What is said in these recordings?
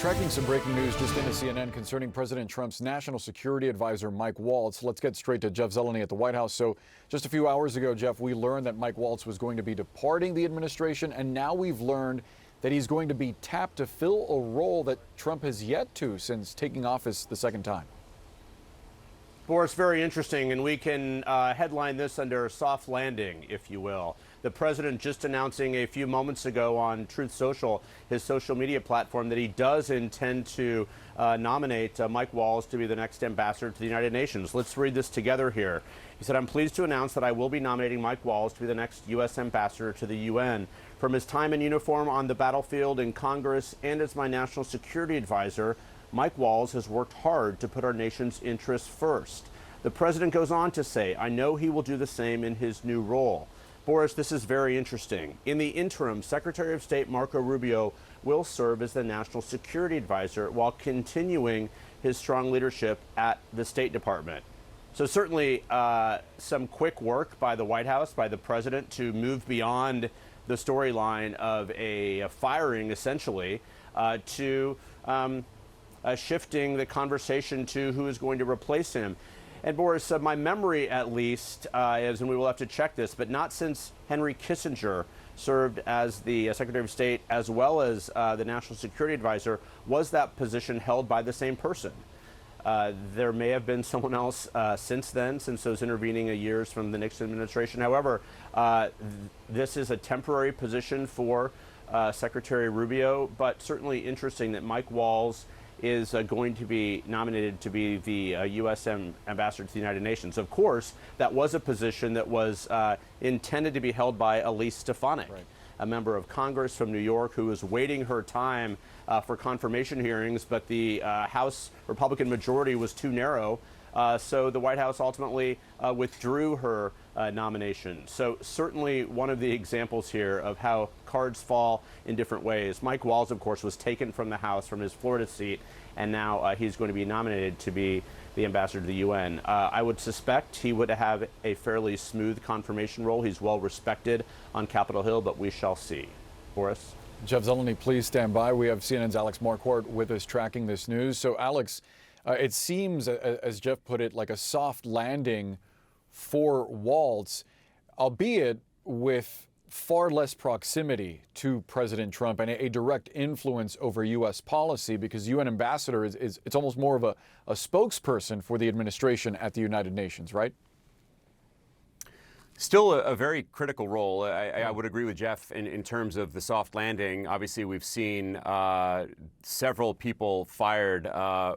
Tracking some breaking news just into CNN concerning President Trump's national security advisor, Mike Waltz. Let's get straight to Jeff Zeleny at the White House. So just a few hours ago, Jeff, we learned that Mike Waltz was going to be departing the administration, and now we've learned that he's going to be tapped to fill a role that Trump has yet to since taking office the second time. Boris, very interesting, and we can headline this under a soft landing, if you will. The president just announcing a few moments ago on Truth Social, his social media platform, that he does intend to nominate Mike Waltz to be the next ambassador to the United Nations. Let's read this together here. He said, "I'm pleased to announce that I will be nominating Mike Waltz to be the next U.S. ambassador to the UN. From his time in uniform on the battlefield, in Congress, and as my national security advisor, Mike Waltz has worked hard to put our nation's interests first." The president goes on to say, "I know he will do the same in his new role." Boris, this is very interesting. In the interim, Secretary of State Marco Rubio will serve as the national security advisor while continuing his strong leadership at the State Department. So certainly some quick work by the White House, by the president, to move beyond the storyline of a firing, essentially, to shifting the conversation to who is going to replace him. And Boris, my memory at least is, and we will have to check this, but not since Henry Kissinger served as the Secretary of State as well as the National Security Advisor, was that position held by the same person. There may have been someone else since then, since those intervening years from the Nixon administration. However, this is a temporary position for Secretary Rubio, but certainly interesting that Mike Waltz is going to be nominated to be the U.S. ambassador to the United Nations. Of course, that was a position that was intended to be held by Elise Stefanik, right, a member of Congress from New York who was waiting her time for confirmation hearings, but the House Republican majority was too narrow. So the White House ultimately withdrew her nomination. So certainly one of the examples here of how cards fall in different ways. Mike Waltz, of course, was taken from the House, from his Florida seat, and now he's going to be nominated to be the ambassador to the UN. I would suspect he would have a fairly smooth confirmation role. He's well respected on Capitol Hill, but we shall see. Boris? Jeff Zeleny, please stand by. We have CNN's Alex Marquardt with us tracking this news. So, Alex, it seems, as Jeff put it, like a soft landing for Waltz, albeit with far less proximity to President Trump and a direct influence over U.S. policy, because UN ambassador it's almost more of a spokesperson for the administration at the United Nations, right? Still a very critical role. I would agree with Jeff in terms of the soft landing. Obviously, we've seen several people fired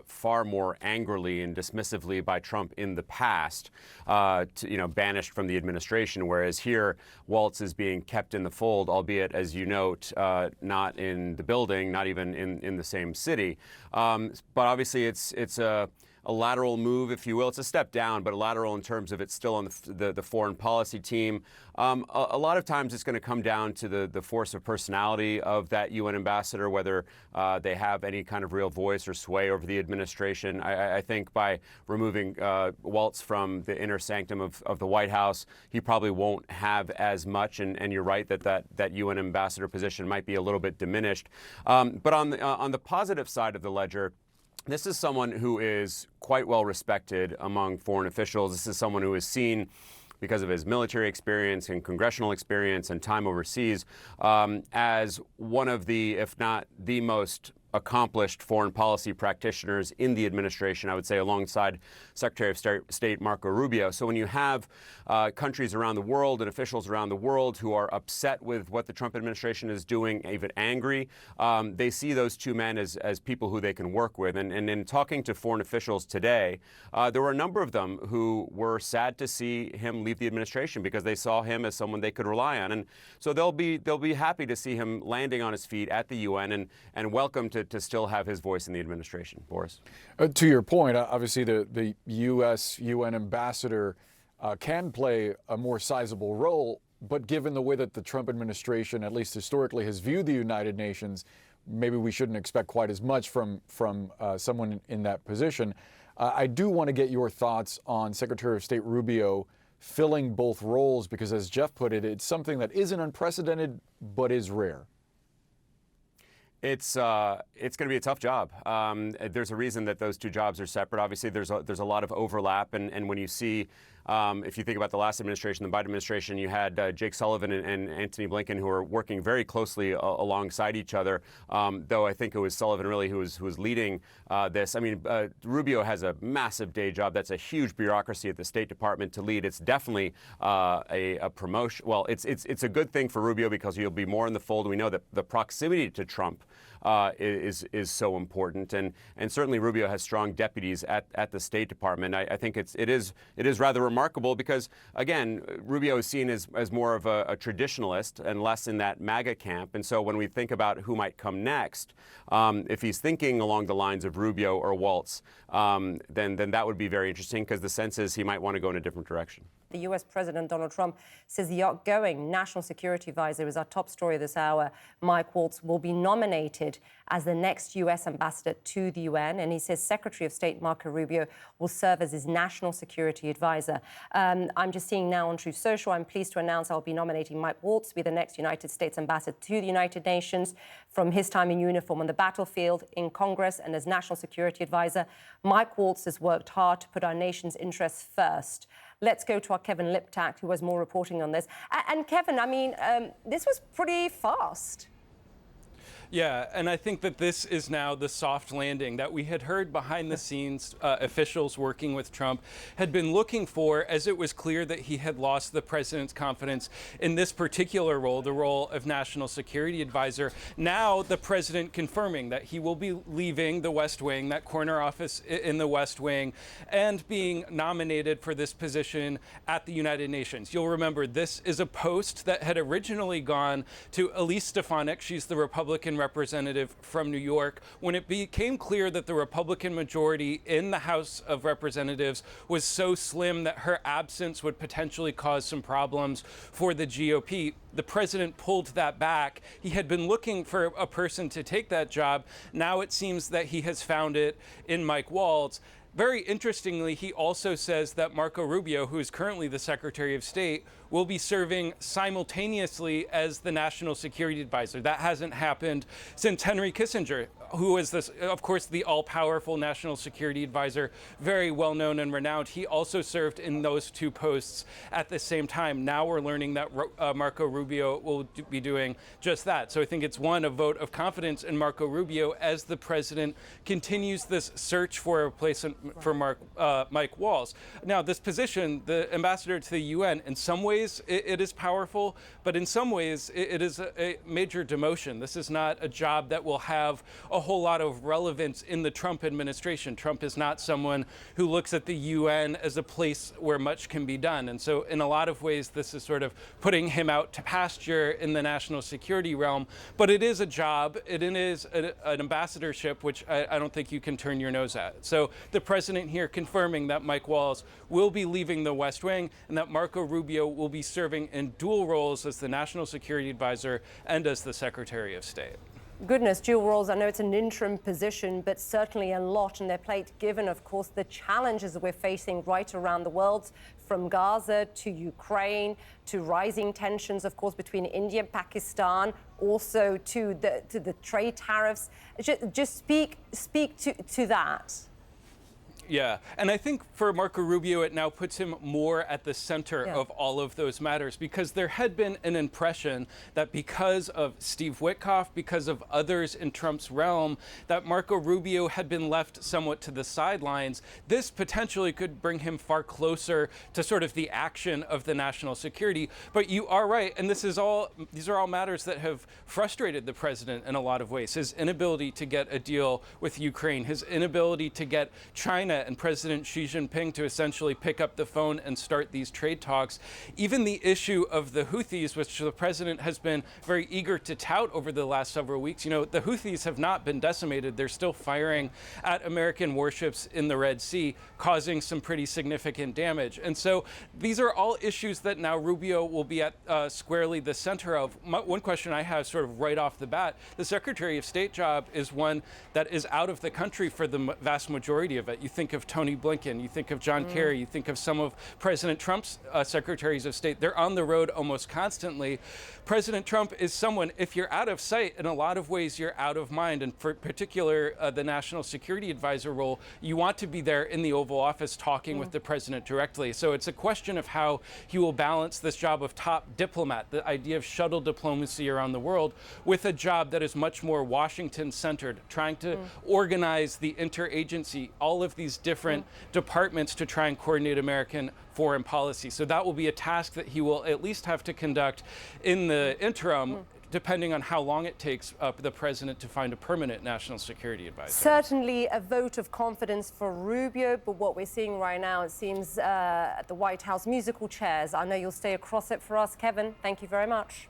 far more angrily and dismissively by Trump in the past, banished from the administration, whereas here, Waltz is being kept in the fold, albeit, as you note, not in the building, not even in the same city. But obviously, it's a lateral move, if you will. It's a step down, but a lateral in terms of it's still on the foreign policy team. A lot of times it's going to come down to the force of personality of that UN ambassador, whether they have any kind of real voice or sway over the administration. I think by removing Waltz from the inner sanctum of the White House, he probably won't have as much, and you're right that UN ambassador position might be a little bit diminished. But on the positive side of the ledger, this is someone who is quite well respected among foreign officials. This is someone who is seen, because of his military experience and congressional experience and time overseas, as one of the, if not the most accomplished foreign policy practitioners in the administration, I would say, alongside Secretary of State Marco Rubio. So when you have countries around the world and officials around the world who are upset with what the Trump administration is doing, even angry, they see those two men as people who they can work with. And in talking to foreign officials today, there were a number of them who were sad to see him leave the administration because they saw him as someone they could rely on. And so they'll be happy to see him landing on his feet at the UN and welcome to still have his voice in the administration. Boris? To your point, obviously the U.S. UN ambassador can play a more sizable role, but given the way that the Trump administration, at least historically, has viewed the United Nations, maybe we shouldn't expect quite as much from someone in that position. I do want to get your thoughts on Secretary of State Rubio filling both roles, because as Jeff put it, it's something that isn't unprecedented, but is rare. It's going to be a tough job. There's a reason that those two jobs are separate. Obviously, there's a lot of overlap, and when you see, if you think about the last administration, the Biden administration, you had Jake Sullivan and Antony Blinken who were working very closely alongside each other. Though I think it was Sullivan really who was leading this. I mean, Rubio has a massive day job. That's a huge bureaucracy at the State Department to lead. It's definitely a promotion. Well, it's a good thing for Rubio because he'll be more in the fold. We know that the proximity to Trump is so important, and certainly Rubio has strong deputies at the State Department. I think it is rather remarkable because, again, Rubio is seen as more of a traditionalist and less in that MAGA camp. And so when we think about who might come next, if he's thinking along the lines of Rubio or Waltz, then that would be very interesting because the sense is he might want to go in a different direction. The U.S. President Donald Trump says the outgoing National Security Advisor, is our top story this hour, Mike Waltz, will be nominated as the next U.S. ambassador to the UN. And he says Secretary of State Marco Rubio will serve as his National Security Advisor. I'm just seeing now on Truth Social, I'm pleased to announce I'll be nominating Mike Waltz to be the next United States ambassador to the United Nations. From his time in uniform on the battlefield, in Congress, and as National Security Advisor, Mike Waltz has worked hard to put our nation's interests first. Let's go to our Kevin Liptak, who has more reporting on this. And Kevin, I mean, this was pretty fast. Yeah, and I think that this is now the soft landing that we had heard behind the scenes officials working with Trump had been looking for, as it was clear that he had lost the president's confidence in this particular role, the role of National Security Advisor. Now the president confirming that he will be leaving the West Wing, that corner office in the West Wing, and being nominated for this position at the United Nations. You'll remember this is a post that had originally gone to Elise Stefanik. She's the Republican representative from New York. When it became clear that the Republican majority in the House of Representatives was so slim that her absence would potentially cause some problems for the GOP, the president pulled that back. He had been looking for a person to take that job. Now it seems that he has found it in Mike Waltz. Very interestingly, he also says that Marco Rubio, who is currently the Secretary of State, will be serving simultaneously as the National Security Advisor. That hasn't happened since Henry Kissinger, who is, of course, the all-powerful National Security Advisor, very well-known and renowned. He also served in those two posts at the same time. Now we're learning that Marco Rubio will be doing just that. So I think it's, a vote of confidence in Marco Rubio as the president continues this search for a replacement for Mike Waltz. Now, this position, the ambassador to the UN, in some ways it is powerful, but in some ways it is a major demotion. This is not a job that will have a whole lot of relevance in the Trump administration. Trump is not someone who looks at the UN as a place where much can be done. And so in a lot of ways, this is sort of putting him out to pasture in the national security realm. But it is a job. It is an ambassadorship, which I don't think you can turn your nose at. So the president here confirming that Mike Waltz will be leaving the West Wing and that Marco Rubio will be serving in dual roles as the National Security Advisor and as the Secretary of State. Goodness, dual roles. I know it's an interim position, but certainly a lot on their plate, given, of course, the challenges that we're facing right around the world, from Gaza to Ukraine to rising tensions, of course, between India and Pakistan, also to the trade tariffs. Just speak to that. Yeah, and I think for Marco Rubio, it now puts him more at the center of all of those matters, because there had been an impression that because of Steve Witkoff, because of others in Trump's realm, that Marco Rubio had been left somewhat to the sidelines. This potentially could bring him far closer to sort of the action of the national security. But you are right, and these are all matters that have frustrated the president in a lot of ways. His inability to get a deal with Ukraine, his inability to get China and President Xi Jinping to essentially pick up the phone and start these trade talks. Even the issue of the Houthis, which the president has been very eager to tout over the last several weeks. You know, the Houthis have not been decimated. They're still firing at American warships in the Red Sea, causing some pretty significant damage. And so these are all issues that now Rubio will be at squarely the center of. One question I have sort of right off the bat, the Secretary of State job is one that is out of the country for the vast majority of it. You think think of Tony Blinken, you think of John Kerry, you think of some of President Trump's secretaries of state. They're on the road almost constantly. President Trump is someone, if you're out of sight, in a lot of ways, you're out of mind. And for particular, the National Security Advisor role, you want to be there in the Oval Office talking with the president directly. So it's a question of how he will balance this job of top diplomat, the idea of shuttle diplomacy around the world, with a job that is much more Washington-centered, trying to organize the interagency, all of these different departments to try and coordinate American foreign policy. So that will be a task that he will at least have to conduct in the interim, depending on how long it takes the president to find a permanent national security advisor. Certainly a vote of confidence for Rubio, but what we're seeing right now, it seems at the White House, musical chairs. I know you'll stay across it for us. Kevin, thank you very much.